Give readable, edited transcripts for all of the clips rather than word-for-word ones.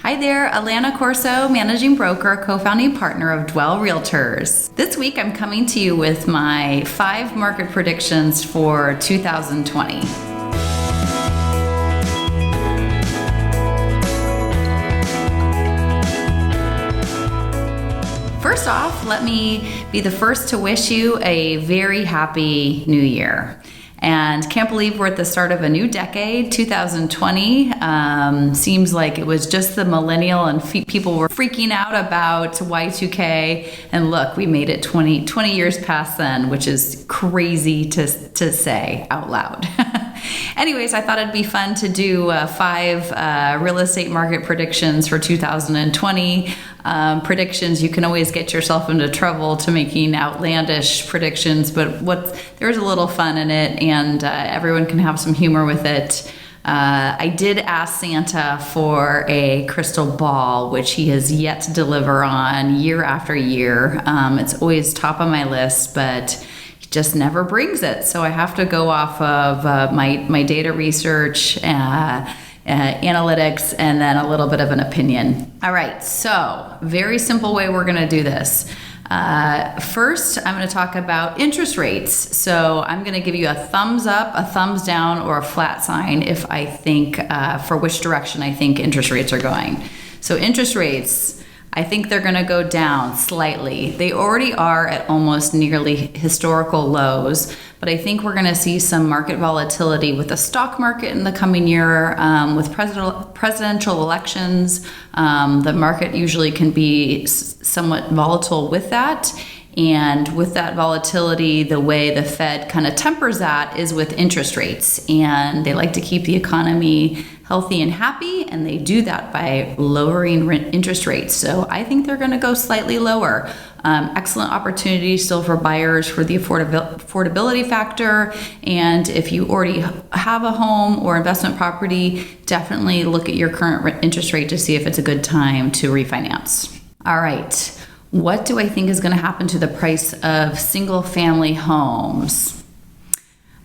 Hi there, Alana Corso, managing broker, co-founding partner of Dwell Realtors. This week I'm coming to you with my 5 market predictions for 2020. First off, let me be the first to wish you a very happy new year. And can't believe we're at the start of a new decade. 2020 seems like it was just the millennial and people were freaking out about Y2K. And look, we made it 20 years past then, which is crazy to say out loud. Anyways, I thought it'd be fun to do 5 real estate market predictions for 2020. Predictions, you can always get yourself into trouble to making outlandish predictions, but there's a little fun in it, and everyone can have some humor with it. I did ask Santa for a crystal ball, which he has yet to deliver on year after year. It's always top of my list, but just never brings it. So I have to go off of my data research, analytics, and then a little bit of an opinion. All right, so very simple way we're gonna do this. First, I'm gonna talk about interest rates. So I'm gonna give you a thumbs up, a thumbs down, or a flat sign if I think, for which direction I think interest rates are going. So interest rates, I think they're gonna go down slightly. They already are at almost nearly historical lows, but I think we're gonna see some market volatility with the stock market in the coming year. With presidential elections, the market usually can be somewhat volatile with that. And with that volatility, the way the Fed kind of tempers that is with interest rates. And they like to keep the economy healthy and happy, and they do that by lowering interest rates. So I think they're going to go slightly lower. Excellent opportunity still for buyers for the affordability factor. And if you already have a home or investment property, definitely look at your current interest rate to see if it's a good time to refinance. All right. What do I think is going to happen to the price of single-family homes?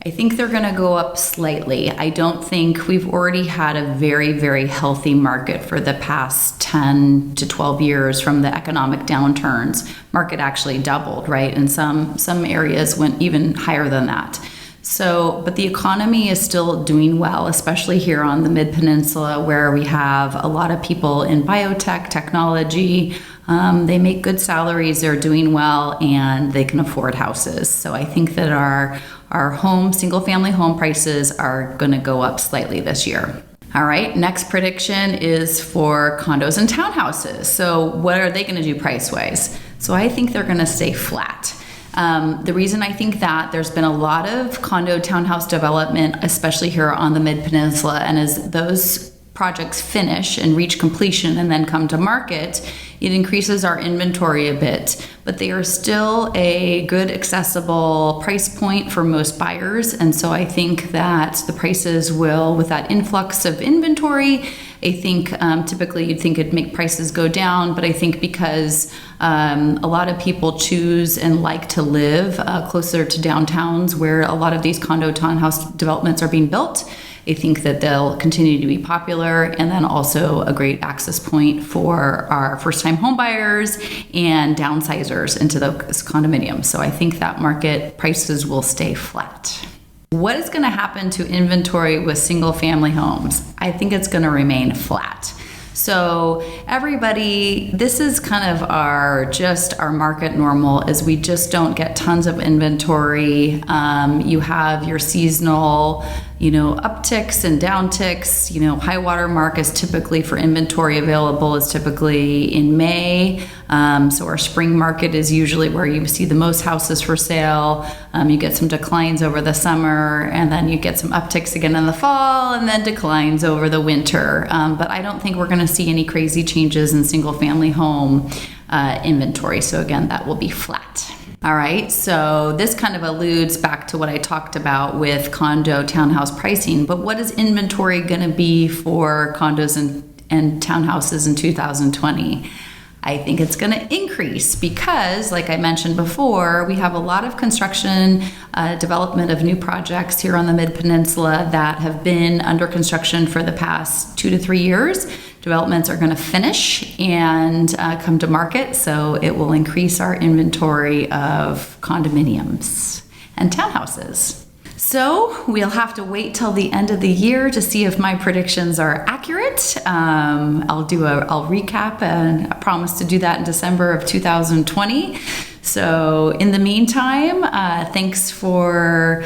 I think they're going to go up slightly. I don't think we've already had a very, very healthy market for the past 10 to 12 years from the economic downturns. Market actually doubled, right? And some areas went even higher than that. So, but the economy is still doing well, especially here on the Mid-Peninsula, where we have a lot of people in biotech, technology. They make good salaries, they're doing well, and they can afford houses. So I think that our single-family home prices are going to go up slightly this year. All right, next prediction is for condos and townhouses. So what are they going to do price-wise? So I think they're going to stay flat. The reason I think that, there's been a lot of condo townhouse development, especially here on the Mid-Peninsula, and as those projects finish and reach completion and then come to market, it increases our inventory a bit, but they are still a good accessible price point for most buyers. And so I think that the prices will, with that influx of inventory, I think typically you'd think it'd make prices go down, but I think because a lot of people choose and like to live closer to downtowns where a lot of these condo townhouse developments are being built, I think that they'll continue to be popular, and then also a great access point for our first-time home buyers and downsizers into those condominiums. So I think that market prices will stay flat. What is going to happen to inventory with single-family homes? I think it's going to remain flat. So everybody, this is kind of our market normal, is we just don't get tons of inventory. You have your seasonal, upticks and downticks. High water mark is typically for inventory available is typically in May. So our spring market is usually where you see the most houses for sale. You get some declines over the summer, and then you get some upticks again in the fall, and then declines over the winter. But I don't think we're going to see any crazy changes in single family home inventory. So again, that will be flat. All right, so this kind of alludes back to what I talked about with condo townhouse pricing, but what is inventory going to be for condos and townhouses in 2020? I think it's going to increase because, like I mentioned before, we have a lot of construction, development of new projects here on the Mid-Peninsula that have been under construction for the past 2 to 3 years. developments are going to finish and come to market, so it will increase our inventory of condominiums and townhouses. So we'll have to wait till the end of the year to see if my predictions are accurate. I'll recap, and I promise to do that in December of 2020. So in the meantime, thanks for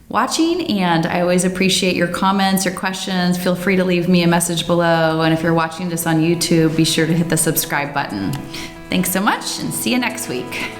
watching, and I always appreciate your comments, your questions. Feel free to leave me a message below, and if you're watching this on YouTube, be sure to hit the subscribe button. Thanks so much, and see you next week.